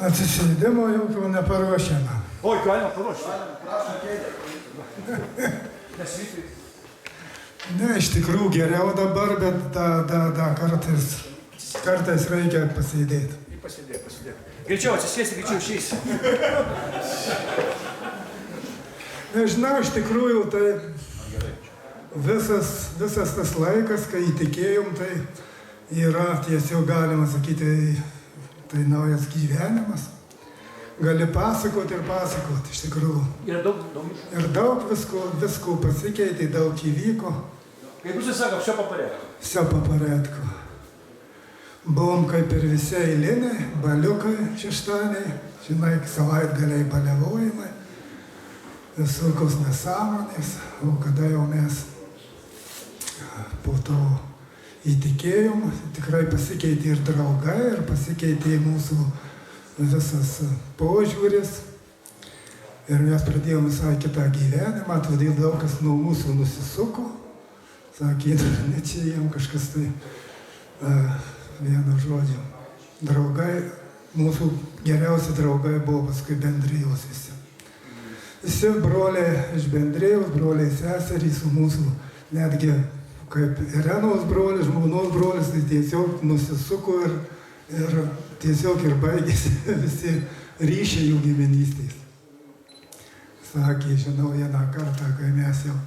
Atsisėdimo jau neparuošiama. Oi, galima paruošti. Prašom kėdę. Nesvykai. Ne, iš tikrųjų geriau dabar, bet kartais reikia pasėdėti. Pasėdėk. Greičiau atsisėsi, greičiau išeisi. Nežinau, iš tikrųjų, tai visas tas laikas, kai įtikėjom, tai yra tiesiog galima sakyti, tai naujas gyvenimas. Gali pasakoti ir pasakoti, iš tikrųjų. Ir daug visko pasikeitė, daug įvyko. Kaip jūs sakot, все по порядку? Все по порядку. Buvom kaip ir visi eiliniai, baliukai šeštadieniai, žinai, savaitgaliai baliavojimai, visokios nesąmonės, o kada jau mes po to įtikėjom, tikrai pasikeitė ir draugai, ir pasikeitė mūsų visas požiūris. Ir mes pradėjom visai kitą gyvenimą, todėl daug kas nuo mūsų nusisuko. Sakė, ne čia jiem kažkas tai vieno žodžio. Draugai, mūsų geriausi draugai buvo paskui bendrijos visi. Visi broliai iš bendrijos, broliai seserys su mūsų, netgi kaip Irenos brolis, žmonos brolis, tai tiesiog nusisuko ir tiesiog ir baigėsi visi ryšiai jų giminystės. Sakė, žinau, vieną kartą, kai mes jau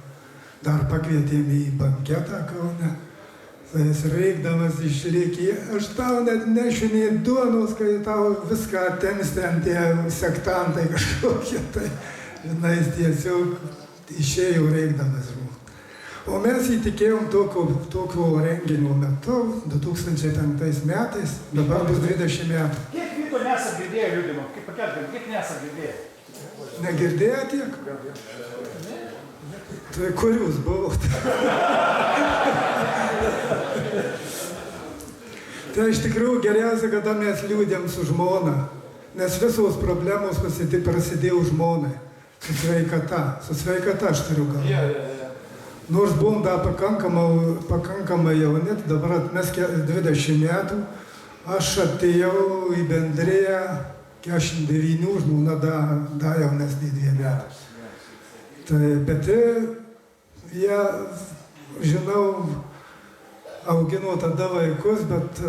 dar pakvietėme į banketą Kaune, tai jis reikdamas išlėkė, aš tau net nešiu nei duonos, kai tau viską atems ten tie sektantai kažkokie, tai žinai, jis tiesiog išėjo reikdamas žmogus. O mes įtikėjom tokio renginio metu, 2005 metais, dabar bus 20 metų. Kiek vyko nesat girdėję liudimo? Kaip pakelbėm, kiek nesat girdėję? Negirdėjo tiek? Tai kur jūs buvot? Tai iš tikrųjų geriausia, kada mes liūdėm su žmona, nes visos problemos prasidėjo žmonai, su sveikata aš turiu galvoje. Nors buvom dar pakankamai jauni, dabar mes 20 metų, aš atėjau į bendriją 49, žmona da jaunesnį 2 metų. Tai, bet jie, žinau, augino tada vaikus, bet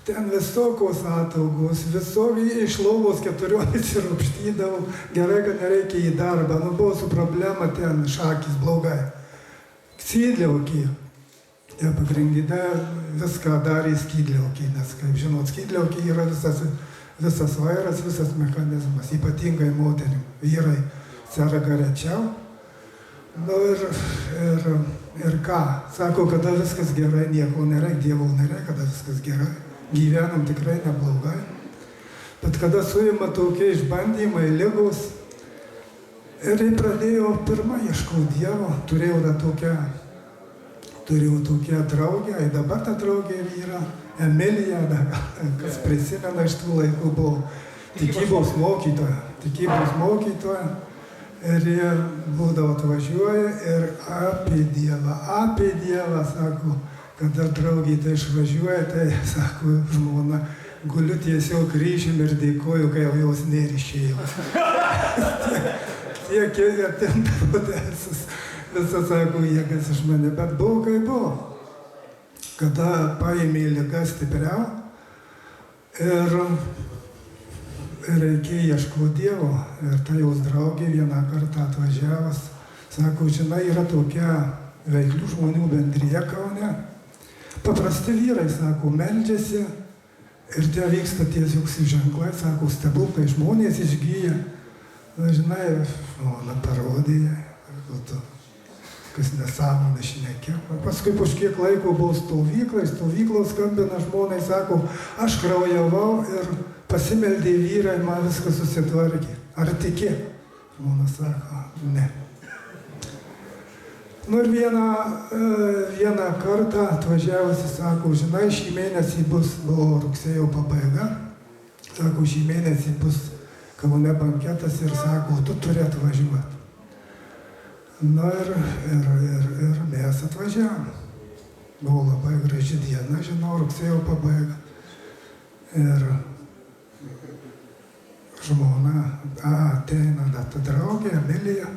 ten visokios ataugos, visokiai iš lovos 14 rūpštydavau, gerai, kad nereikia į darbą, buvo su problema ten šakis blogai. Skydliaukį. Jie pagrindinę viską darė skydliaukį, nes, kaip žinot, skydliaukį yra visas vairas, visas mechanizmas, ypatingai moterim. Vyrai serga rečiau. Nu ir ką? Sako, kada viskas gerai, nieko nereikia, Dievo nereikia, kada viskas gerai. Gyvenam tikrai neblogai. Bet kada suima tokie išbandymai, ligos, ir pradėjau pirmą ieškoti Dievo, turėjau tokią draugę, ir dabar ta draugė yra Emilija, kas prisimena iš tų laikų, buvo tikybos mokytoja. Ir jie būdavo atvažiuoja ir apie Dievą, sako, kada draugė tai išvažiuoja, tai, sako, žmona, guliu tiesiog kryžium ir dėkoju, kai jau jos nerišėjo. Tiek atimdavo visas, sako, jėgas iš mane, bet buvo kaip buvo. Kada paėmė liga stipriau ir reikėjo ieškoti Dievo. Ir tai jos draugė vieną kartą atvažiavęs, sako, žinai, yra tokia veiklių žmonių bendrija Kaune. Paprasti vyrai, sako, meldžiasi ir tie vyksta tiesiog ženklai, sako, stebuklai, žmonės išgyja. Na, žinai, ona parodė, kas nesąmonė šnekė. Paskui po kiek laiko buvo stovyklos skambina žmonai, sako, aš kraujavau ir pasimeldė vyrai, man viskas susitvarkė. Ar tiki? Žmona sako, ne. Nu ir vieną kartą atvažiavusi, sako, žinai, šį mėnesį buvo rugsėjo pabaiga, sako, šį mėnesį bus Kaune banketas ir sako, tu turi atvažiuoti. Na ir mes atvažiavom. Buvo labai graži diena, žinau, rugsėjo pabaiga. Ir žmona ateina, ta draugė, Emilija.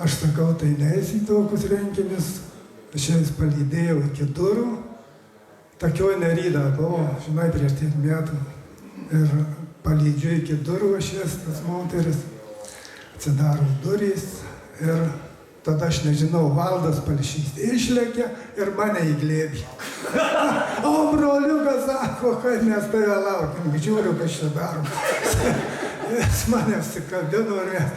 Aš sakau, tai neisi į tokius renginius. Aš jas palydėjau iki durų. Tokioj neryda buvo, žinai, prieš tiek metų. Ir palydžiu iki durų aš jas, tas moteris. Atsidaro durys ir tada aš nežinau, Valdas Palšys išlėkė ir mane į glėbį. O broliukas sako, kad mes tave laukiam, žiūriu, kas čia darom. Jis mane apsikabino ir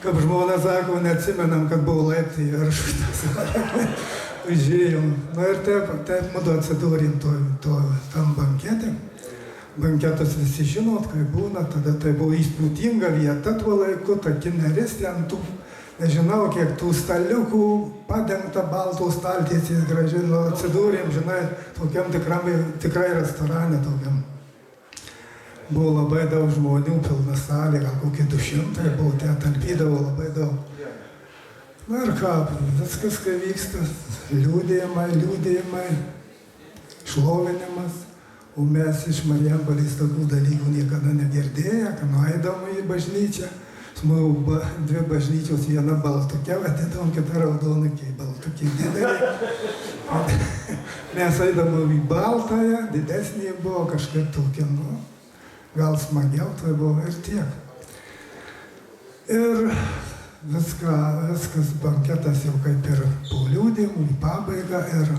kaip žmona sako, neatsimenam, kad buvo laiptai į viršų. Užėjom. Na ir taip mudu atsidūrėm tam bankete. Banketas visi žinot, kaip būna, tada tai buvo įspūdinga vieta tuo laiku, ta kineris ten tų, nežinau, kiek tų staliukų padengta baltų staltiesės gražiai, atsidūrėm, žinai, tokiam tikrai restorane tokiam. Buvo labai daug žmonių, pilna salė, gal kokie 200 buvo, ten talpydavo labai daug. Na ir ką, viskas, kai vyksta, liūdėjimai, šlovinimas. O mes iš Marijampolės tokių dalykų niekada negirdėję, kad nueidavom į bažnyčią. Smau, 2 bažnyčios, viena baltukė, vadinam, kita raudonukiai, baltukiai didelė. Mes eidavom į baltąją, didesnė buvo kažkaip tokia, nu, gal smagiau tai buvo ir tiek. Ir viskas banketas jau kaip ir po liūdimų, į pabaigą ir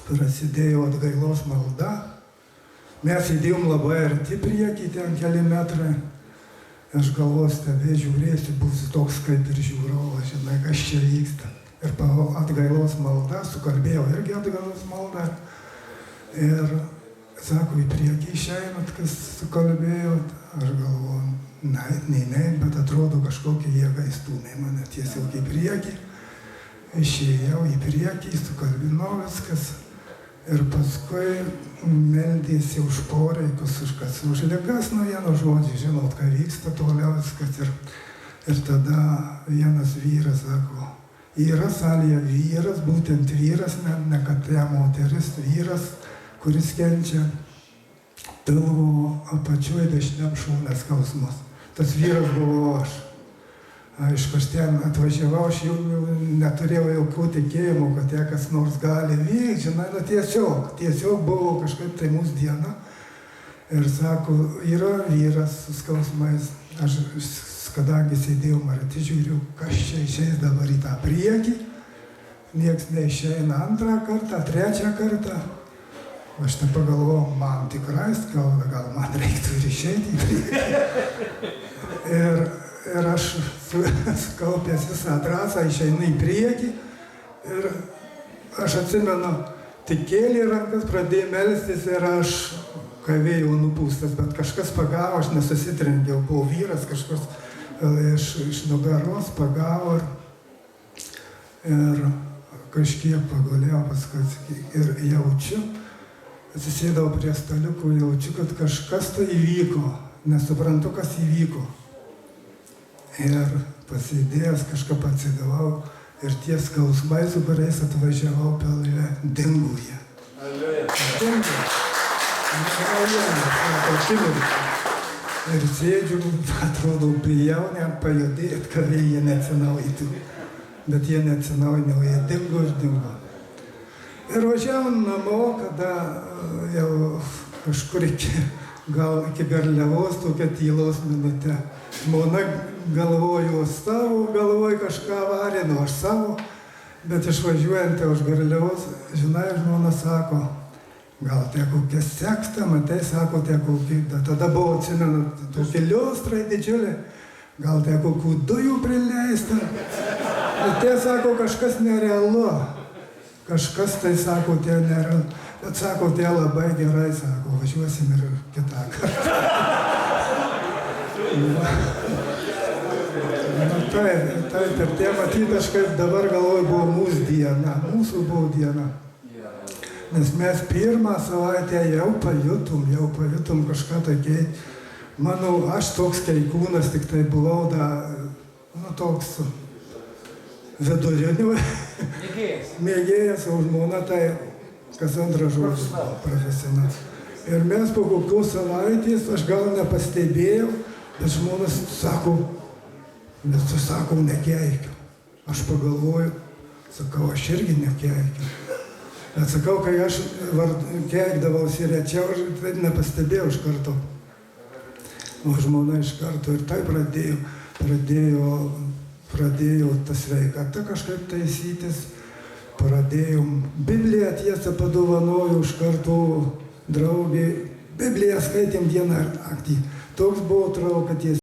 prasidėjo atgailos malda. Mes įdėjom labai arti priekį, ten keli metrai. Aš galvoju, žiūrėsiu, būsiu toks kaip ir žiūrovas, žinai, kas čia vyksta. Ir atgailos malda, sukalbėjau irgi atgailos maldą. Ir sako, į priekį išeinat, kas sukalbėjot. Aš galvoju, ne, bet atrodo kažkokia jėga įstūmė mane tiesiog į priekį. Išėjau į priekį, sukalbinau viskas. Ir paskui meldėsi už poreikius, už ligas, vieno žodžio, žinot, ką vyksta toliau viskas. Ir tada vienas vyras sako, yra salėje vyras, būtent vyras, ne kad tai moteris, vyras, kuris kenčia pilvo apačioj dešiniam šūnės skausmus. Tas vyras buvo aš. Aišku, aš ten atvažiavau, aš jau neturėjau jokių tikėjimų, kad tie kas nors gali vykti, žinai, tiesiog buvo kažkaip tai mūsų diena. Ir sako, yra vyras su skausmais. Aš, kadangi sėdėjau marti, žiūriu, kas čia išeis dabar į tą priekį. Nieks neišeina 2 kartą, 3 kartą. Aš tai pagalvojau, man tikrai skauda, gal man reiktų ir išeiti į priekį. Ir aš sukaupęs visą trasą, išeinu į priekį ir aš atsimenu, tik kėlė rankas, pradėjau melstis ir aš kavėjau nupūstas, bet kažkas pagavo, aš nesusitrenkiau, buvo vyras, kažkas iš nugaros pagavo ir kažkiek pagulėjau paskui ir jaučiu, atsisėdau prie staliukų, jaučiu, kad kažkas tai įvyko, nesuprantu, kas įvyko. Ir pasėdėjęs kažką atsigavau ir tie skausmai, su kuriais atvažiavau pilve, dingo jie. Dingo. Ir sėdžiu, atrodo, bijau net pajudėti, kad jie neatsinaujintų. Bet jie neatsinaujino, jie dingo ir dingo. Ir važiavom namo, kada jau kažkur iki Garliavos tokia tylos minutė. Žmona galvoju savo, galvoju kažką varė, aš savo, bet išvažiuojant už Garliavos, žinai, žmona sako, gal tie kokie seksta, matai, sako, tie kokie, tada buvo, atsimenu, tokie liostrai didžiulė, gal tie kokių dujų prileista. Ir tie sako, kažkas nerealu, kažkas tai sako, tie nerealu, bet sako, tie labai gerai, sako, važiuosim ir kitą kartą. Taip, ir tie matyti, aš kaip dabar galvoju, buvo mūsų diena, mūsų buvo diena. Nes mes pirmą savaitę jau pajutom kažką tokį. Manau, aš toks keikūnas, tik tai buvau toks vidurinių mėgėjas, o žmona tai kas antrą žodžių profesionalas. Ir mes po kokios savaitės, aš gal nepastebėjau, bet žmonės sako, bet aš sakau, nekeikiu. Aš pagalvoju, sakau, aš irgi nekeikiu. Bet sakau, kai aš keikdavausi rečiau, aš taip nepastebėjau iš karto. O žmona iš karto ir tai pradėjo tą sveikatą kažkaip taisytis. Pradėjom. Bibliją tiesą padovanojau iš karto draugė. Bibliją skaitėm dieną ir naktį. Toks buvo traukaties.